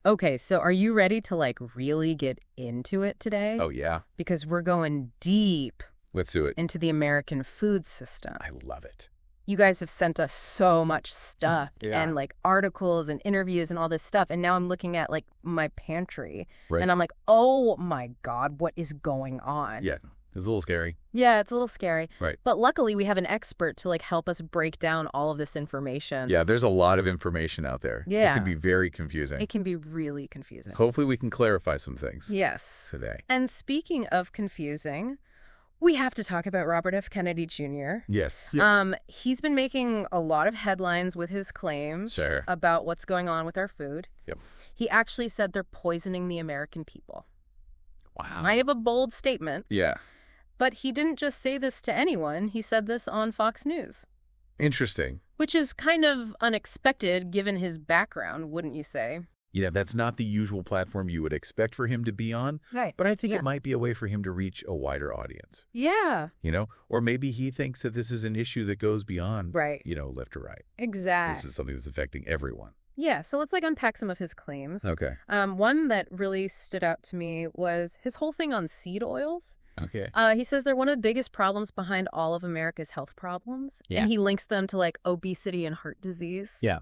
Okay, so are you ready to really get into it today? Oh, yeah? Because we're going deep Let's do it. into the American food system. I love it. You guys have sent us so much stuff Yeah. and articles and interviews and all this stuff. And now I'm looking at my pantry Right. and I'm like, oh my God, what is going on? Yeah, it's a little scary. Yeah, it's a little scary. Right. But luckily we have an expert to help us break down all of this information. Yeah, there's a lot of information out there. Yeah. It can be very confusing. It can be really confusing. Hopefully we can clarify some things Yes. today. And speaking of confusing, we have to talk about Robert F. Kennedy Jr. Yes. He's been making a lot of headlines with his claims Sure. about what's going on with our food. Yep. He actually said they're poisoning the American people. Wow. Kind of a bold statement, Yeah. but he didn't just say this to anyone. He said this on Fox News, Interesting. which is kind of unexpected given his background, wouldn't you say? Yeah, that's not the usual platform you would expect for him to be on, Right. but I think Yeah. it might be a way for him to reach a wider audience, Yeah. Or maybe he thinks that this is an issue that goes beyond, Right. left or right. Exactly. This is something that's affecting everyone. Yeah, so let's unpack some of his claims. Okay. One that really stood out to me was his whole thing on seed oils. Okay. He says they're one of the biggest problems behind all of America's health problems. Yeah. And he links them to obesity and heart disease. Yeah.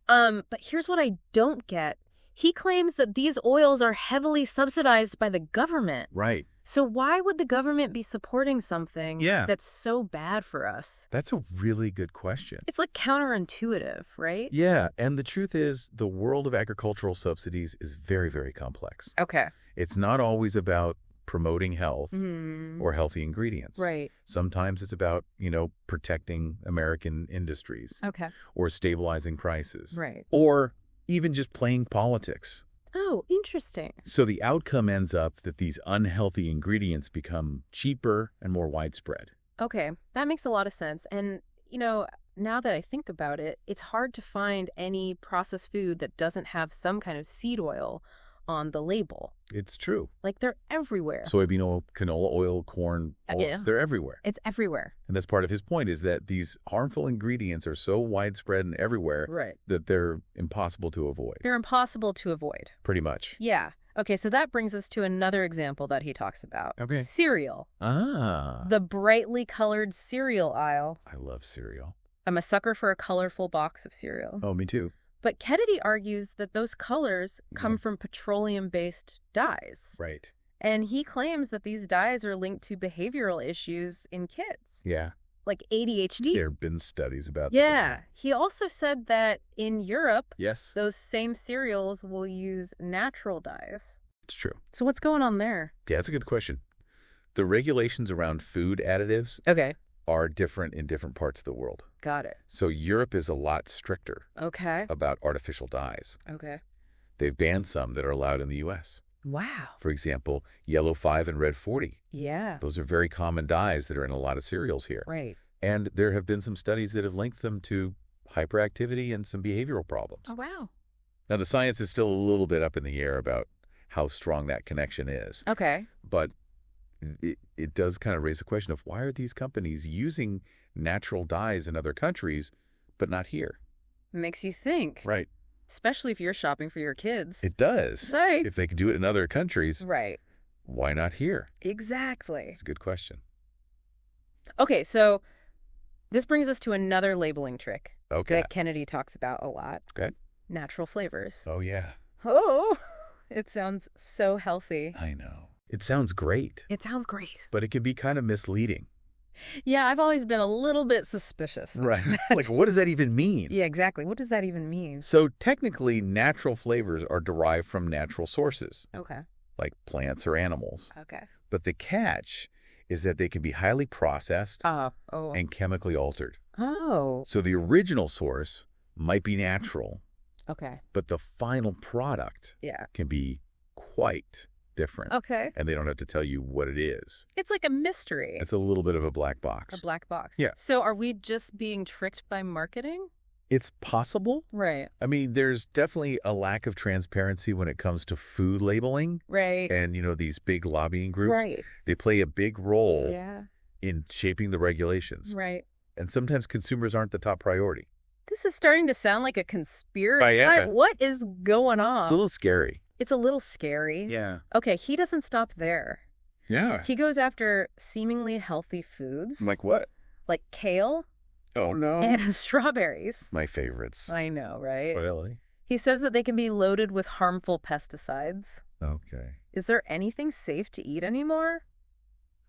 But here's what I don't get. He claims that these oils are heavily subsidized by the government. Right. So why would the government be supporting something that's so bad for us? That's a really good question. It's counterintuitive, right? Yeah, and the truth is the world of agricultural subsidies is very, very complex. Okay. It's not always about promoting health Mm. or healthy ingredients. Right. Sometimes it's about, protecting American industries Okay. or stabilizing prices. Right. Or even just playing politics. Oh, interesting. So the outcome ends up that these unhealthy ingredients become cheaper and more widespread. Okay, that makes a lot of sense. And, now that I think about it, it's hard to find any processed food that doesn't have some kind of seed oil on the label. It's true. They're everywhere. Soybean oil, canola oil, corn, Yeah. they're everywhere. It's everywhere. And that's part of his point is that these harmful ingredients are so widespread and everywhere Right. that they're impossible to avoid. They're impossible to avoid. Pretty much. Yeah. Okay, so that brings us to another example that he talks about. Okay. Cereal. Ah. The brightly colored cereal aisle. I love cereal. I'm a sucker for a colorful box of cereal. Oh, me too. But Kennedy argues that those colors come from petroleum-based dyes. Right. And he claims that these dyes are linked to behavioral issues in kids, Yeah. like ADHD. There have been studies about Yeah. He also said that in Europe, Yes, those same cereals will use natural dyes. it's true. So what's going on there? Yeah, that's a good question. The regulations around food additives Okay. are different in different parts of the world. Got it. So Europe is a lot stricter Okay. about artificial dyes. Okay. They've banned some that are allowed in the U.S. Wow. For example, yellow 5 and red 40. Yeah. Those are very common dyes that are in a lot of cereals here. Right. And there have been some studies that have linked them to hyperactivity and some behavioral problems. Oh, wow. Now, the science is still a little bit up in the air about how strong that connection is. Okay. But it does kind of raise the question of why are these companies using natural dyes in other countries, but not here? Makes you think. Right. Especially if you're shopping for your kids. It does. Right. If they can do it in other countries, Right. why not here? Exactly. It's a good question. Okay, so this brings us to another labeling trick Okay. that Kennedy talks about a lot. Okay. Natural flavors. Oh, yeah. Oh, it sounds so healthy. I know. It sounds great, It sounds great. but it can be kind of misleading. Yeah, I've always been a little bit suspicious. Right. Like, what does that even mean? Yeah, exactly. What does that even mean? So technically, natural flavors are derived from natural sources, Okay. like plants or animals. Okay. But the catch is that they can be highly processed Oh. and chemically altered. Oh. So the original source might be natural, Okay. but the final product Yeah. can be quite different. Okay. And they don't have to tell you what it is. It's like a mystery. It's a little bit of a black box. A black box. Yeah. So are we just being tricked by marketing? It's possible. Right. I mean, there's definitely a lack of transparency when it comes to food labeling. Right. And, these big lobbying groups, Right. they play a big role Yeah. in shaping the regulations. Right. And sometimes consumers aren't the top priority. This is starting to sound like a conspiracy. Yeah. What is going on? It's a little scary. It's a little scary. Yeah. Okay, he doesn't stop there. Yeah. He goes after seemingly healthy foods. Like what? Like kale Oh, no. and strawberries. My favorites. I know, right? Really? He says that they can be loaded with harmful pesticides. Okay. Is there anything safe to eat anymore?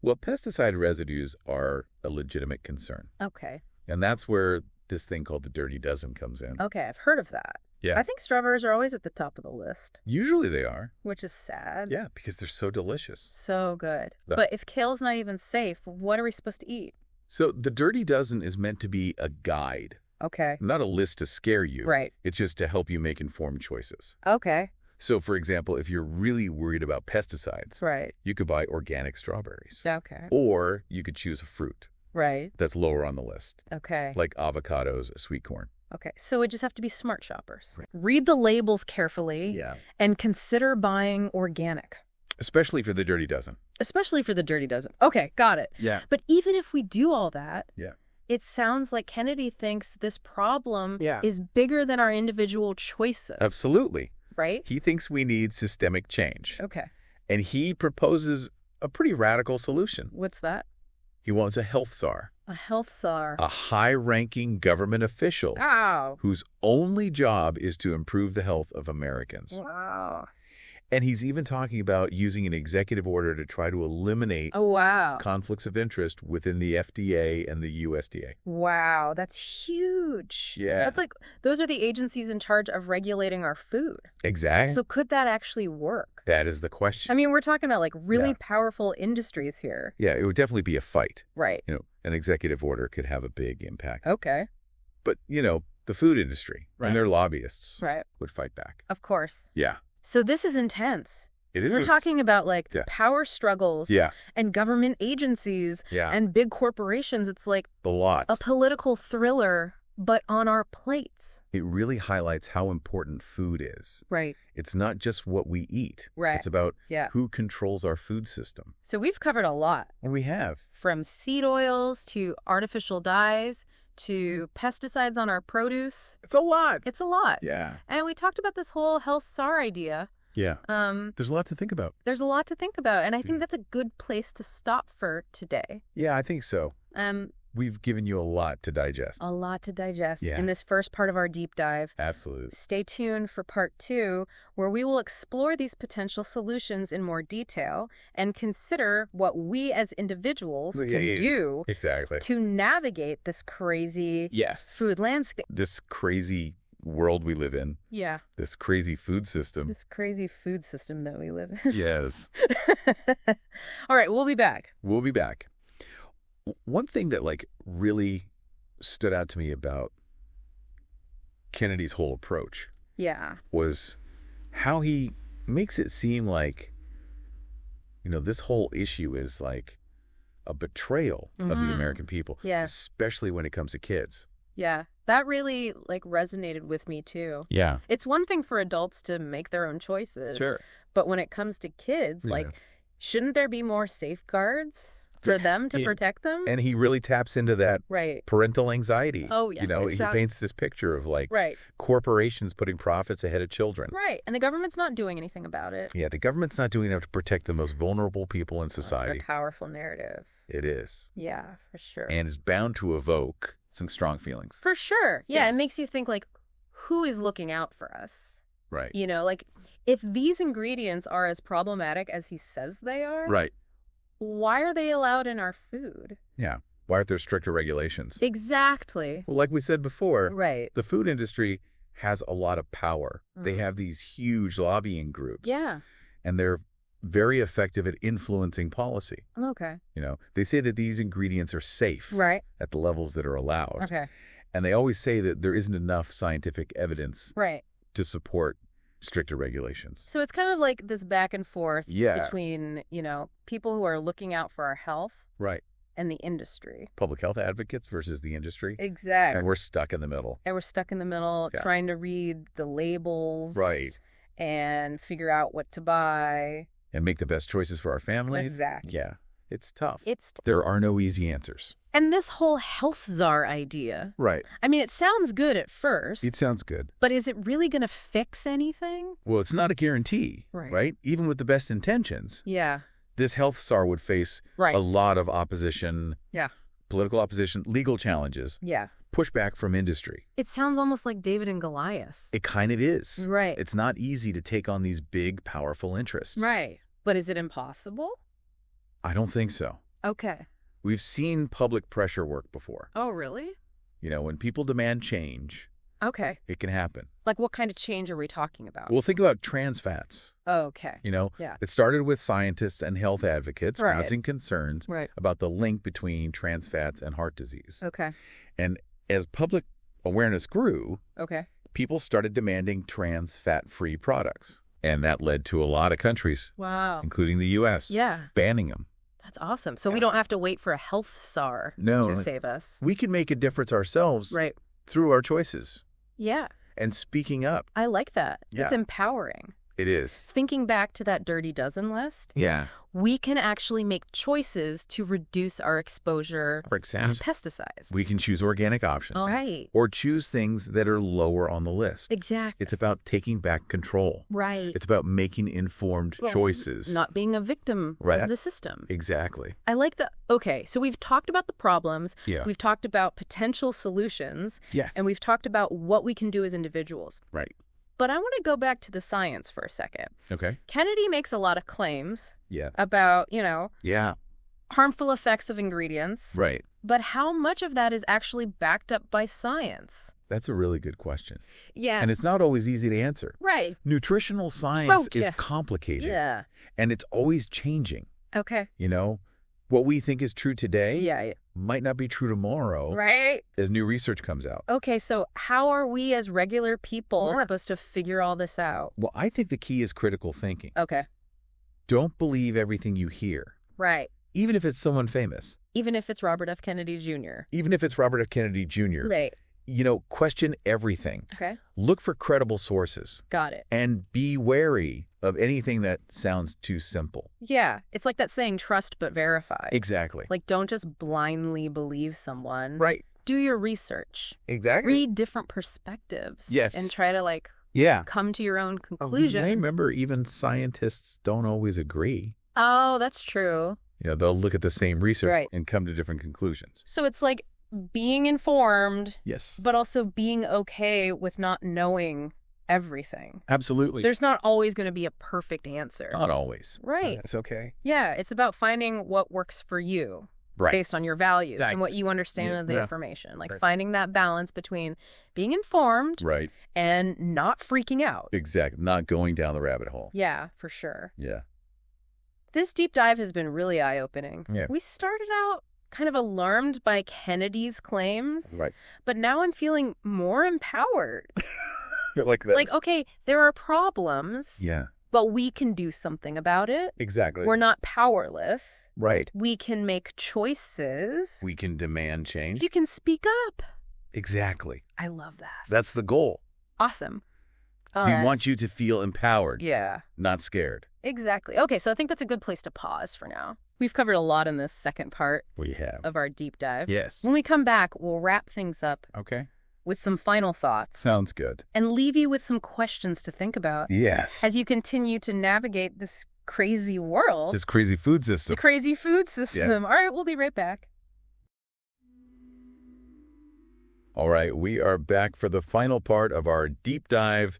Well, pesticide residues are a legitimate concern. Okay. And that's where this thing called the dirty dozen comes in. Okay, I've heard of that. Yeah. I think strawberries are always at the top of the list, Usually they are. which is sad. Yeah, because they're so delicious. So good. But- But if kale's not even safe, what are we supposed to eat? So the dirty dozen is meant to be a guide, Okay. not a list to scare you. Right. It's just to help you make informed choices. Okay. So, for example, if you're really worried about pesticides, Right. you could buy organic strawberries. Okay. Or you could choose a fruit Right. that's lower on the list, Okay. like avocados, sweet corn. Okay. So we just have to be smart shoppers. Right. Read the labels carefully and consider buying organic. Especially for the dirty dozen. Especially for the dirty dozen. Okay, got it. Yeah. But even if we do all that, Yeah. it sounds like Kennedy thinks this problem Yeah. is bigger than our individual choices. Absolutely. Right? He thinks we need systemic change. Okay. And he proposes a pretty radical solution. What's that? He wants a health czar, A health czar. a high-ranking government official Wow. whose only job is to improve the health of Americans. Wow. And he's even talking about using an executive order to try to eliminate Oh, wow. conflicts of interest within the FDA and the USDA. Wow. That's huge. Yeah. That's like, those are the agencies in charge of regulating our food. Exactly. So could that actually work? That is the question. I mean, we're talking about like really Yeah. powerful industries here. Yeah, it would definitely be a fight. Right. An executive order could have a big impact. Okay. But, the food industry Right. and their lobbyists Right. would fight back. Of course. Yeah. So this is intense. It is. We're talking about like Yeah. power struggles Yeah. and government agencies Yeah. and big corporations. It's like A lot. a political thriller, but on our plates. It really highlights how important food is. Right. It's not just what we eat. Right. It's about Yeah. who controls our food system. So we've covered a lot, And we have. from seed oils to artificial dyes to pesticides on our produce. It's a lot. It's a lot. Yeah. And we talked about this whole health czar idea. Yeah. There's a lot to think about. There's a lot to think about, and I think Yeah. that's a good place to stop for today. Yeah, I think so. Um, We've given you a lot to digest. a lot to digest Yeah. in this first part of our deep dive. Absolutely. Stay tuned for part 2, where we will explore these potential solutions in more detail and consider what we as individuals Yeah, can yeah. do Exactly. to navigate this crazy Yes. food landscape. This crazy world we live in, Yeah, this crazy food system. this crazy food system that we live in. Yes. All right, we'll be back. We'll be back. One thing that really stood out to me about Kennedy's whole approach Yeah. was how he makes it seem like, this whole issue is like a betrayal of the Mhm. American people, Yeah. especially when it comes to kids. Yeah. That really resonated with me too. Yeah. It's one thing for adults to make their own choices. But when it comes to kids, Yeah. shouldn't there be more safeguards for them to Yeah. protect them? And he really taps into that Right. parental anxiety. Oh, yeah, He exactly. paints this picture of Right. corporations putting profits ahead of children. Right. And the government's not doing anything about it. Yeah, the government's not doing enough to protect the most vulnerable people in A society. powerful narrative. It is. Yeah, for sure. And it's bound to evoke some strong feelings. For sure. Yeah, Yeah. it makes you think who is looking out for us? Right. If these ingredients are as problematic as he says they are, Right. why are they allowed in our food? Yeah. Why aren't there stricter regulations? Exactly. Well, like we said before, Right. the food industry has a lot of power. They Mhm. have these huge lobbying groups. Yeah. And they're very effective at influencing policy. Okay. They say that these ingredients are safe Right. at the levels that are allowed. Okay. And they always say that there isn't enough scientific evidence Right. to support stricter regulations. So it's kind of like this back and forth Yeah. between, people who are looking out for our health Right. and the industry. Public health advocates versus the industry. Exactly. And we're stuck in the middle. And we're stuck in the middle Yeah. trying to read the labels. Right. And figure out what to buy. And make the best choices for our families. Exactly. Yeah. It's tough. It's There are no easy answers. And this whole health czar idea. Right. I mean, it sounds good at first. It sounds good. But is it really going to fix anything? Well, it's not a guarantee, right? Even with the best intentions. Yeah. This health czar would face a lot of opposition. Yeah. Political opposition, legal challenges. Yeah. Pushback from industry. It sounds almost like David and Goliath. It kind of is. Right. It's not easy to take on these big, powerful interests. Right. But is it impossible? I don't think so. Okay. We've seen public pressure work before. Oh, really? You know, when people demand change, okay, it can happen. Like what kind of change are we talking about? Well, think about trans fats. Okay. You know, it started with scientists and health advocates raising concerns about the link between trans fats and heart disease. Okay. And as public awareness grew, people started demanding trans fat-free products. And that led to a lot of countries, including the U.S., banning them. That's awesome. So we don't have to wait for a health czar to save us. We can make a difference ourselves through our choices. Yeah. And speaking up. I like that. It's empowering. It is. Thinking back to that dirty dozen list, we can actually make choices to reduce our exposure for example, to pesticides. We can choose organic options. Right. Or choose things that are lower on the list. Exactly. It's about taking back control. Right. It's about making informed choices. Not being a victim of the system. Exactly. I like the, okay, so we've talked about the problems. Yeah. We've talked about potential solutions. Yes. And we've talked about what we can do as individuals. Right. But I want to go back to the science for a second. Okay. Kennedy makes a lot of claims Yeah. about, you know, Yeah. harmful effects of ingredients. Right. But how much of that is actually backed up by science? That's a really good question. Yeah. And it's not always easy to answer. Right. Nutritional science is complicated. Yeah. And it's always changing. Okay. You know, what we think is true today Yeah. might not be true tomorrow. Right. As new research comes out. Okay, so how are we as regular people supposed to figure all this out? Well, I think the key is critical thinking. Okay. Don't believe everything you hear. Right. Even if it's someone famous. Even if it's Robert F. Kennedy Jr. Even if it's Robert F. Kennedy Jr. Right. You know, question everything. Okay. Look for credible sources. Got it. And be wary of anything that sounds too simple. Yeah. It's like that saying, trust but verify. Exactly. Like, don't just blindly believe someone. Right. Do your research. Exactly. Read different perspectives. Yes. And try to, like, come to your own conclusion. I remember even scientists don't always agree. Oh, that's true. You know, they'll look at the same research and come to different conclusions. So it's like being informed. Yes. But also being okay with not knowing everything. Absolutely. There's not always going to be a perfect answer. Not always. Right. That's okay. Yeah, it's about finding what works for you. Right. Based on your values and what you understand of the information. Like finding that balance between being informed and not freaking out. Exactly. Not going down the rabbit hole. Yeah, for sure. Yeah. This deep dive has been really eye-opening. Yeah. We started out kind of alarmed by Kennedy's claims, Right. but now I'm feeling more empowered. Like that. Like, okay, there are problems. Yeah. But we can do something about it. Exactly. We're not powerless. Right. We can make choices. We can demand change. You can speak up. Exactly. I love that. That's the goal. Awesome. We want you to feel empowered. Yeah. Not scared. Exactly. Okay, so I think that's a good place to pause for now. We've covered a lot in this second part of our deep dive. Yes. When we come back, we'll wrap things up Okay. with some final thoughts Sounds good. and leave you with some questions to think about Yes. as you continue to navigate this crazy world. This crazy food system. The crazy food system. All right, we'll be right back. All right, we are back for the final part of our deep dive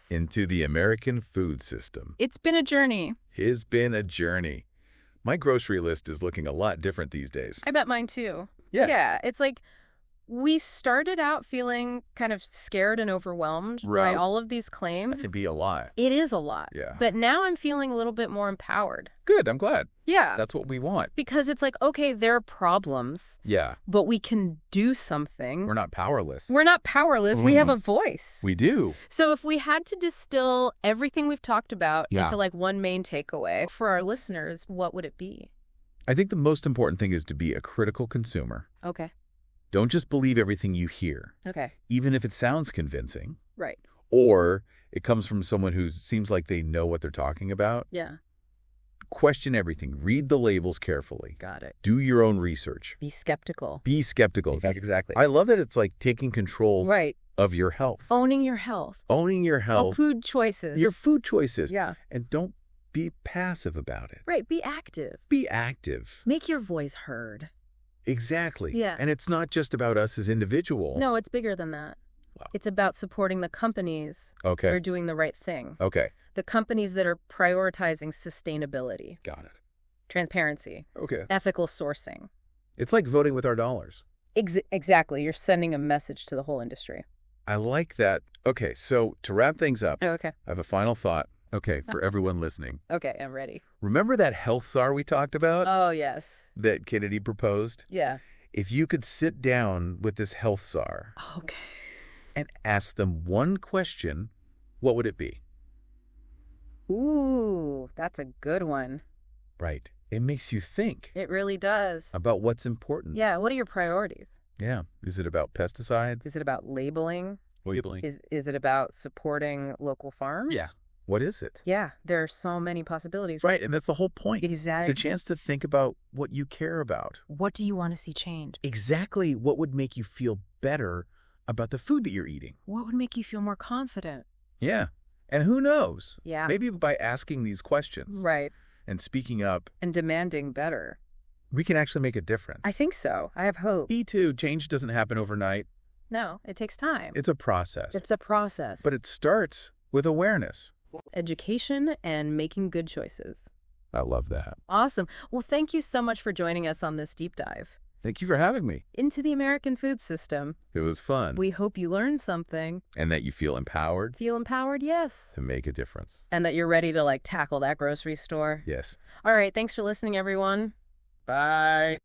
into the American food system. It's been a journey. It's been a journey. My grocery list is looking a lot different these days. I bet mine too. Yeah. Yeah, it's like we started out feeling kind of scared and overwhelmed by all of these claims. That can be a lot. It is a lot. Yeah. But now I'm feeling a little bit more empowered. Good, I'm glad. Yeah. That's what we want. Because it's like, okay, there are problems. Yeah. But we can do something. We're not powerless. We're not powerless. We have a voice. We do. So if we had to distill everything we've talked about into like one main takeaway for our listeners, what would it be? I think the most important thing is to be a critical consumer. Okay. Don't just believe everything you hear. Okay. Even if it sounds convincing. Right. Or it comes from someone who seems like they know what they're talking about. Yeah. Question everything. Read the labels carefully. Got it. Do your own research. Be skeptical. Be skeptical. That's exactly. I love that it's like taking control of your health. Owning your health. Owning your health. Food choices. Your food choices. Yeah. And don't be passive about it. Right. Be active. Be active. Make your voice heard. Exactly. Yeah. And it's not just about us as individuals. No, it's bigger than that. Wow. It's about supporting the companies that are doing the right thing. Okay. The companies that are prioritizing sustainability. Got it. Transparency. Okay. Ethical sourcing. It's like voting with our dollars. Exactly. You're sending a message to the whole industry. I like that. Okay, so to wrap things up, I have a final thought. Okay, for everyone listening. Okay, I'm ready. Remember that health czar we talked about? Oh, yes. That Kennedy proposed? Yeah. If you could sit down with this health czar and ask them one question, what would it be? Ooh, that's a good one. Right. It makes you think. It really does. About what's important. Yeah, what are your priorities? Yeah. Is it about pesticides? Is it about labeling? Labeling. Is it about supporting local farms? Yeah. What is it? Yeah, there are so many possibilities. Right, and that's the whole point. Exactly. It's a chance to think about what you care about. What do you want to see change? Exactly what would make you feel better about the food that you're eating. What would make you feel more confident? Yeah, and who knows? Yeah. Maybe by asking these questions. Right. And speaking up. And demanding better. We can actually make a difference. I think so. I have hope. Me too. Change doesn't happen overnight. No, it takes time. It's a process. It's a process. But it starts with awareness. Education and making good choices. I love that. Awesome. Well, thank you so much for joining us on this deep dive. Thank you for having me. Into the American food system. It was fun. We hope you learned something. And that you feel empowered. Feel empowered, yes. To make a difference. And that you're ready to tackle that grocery store. Yes. All right. Thanks for listening, everyone. Bye.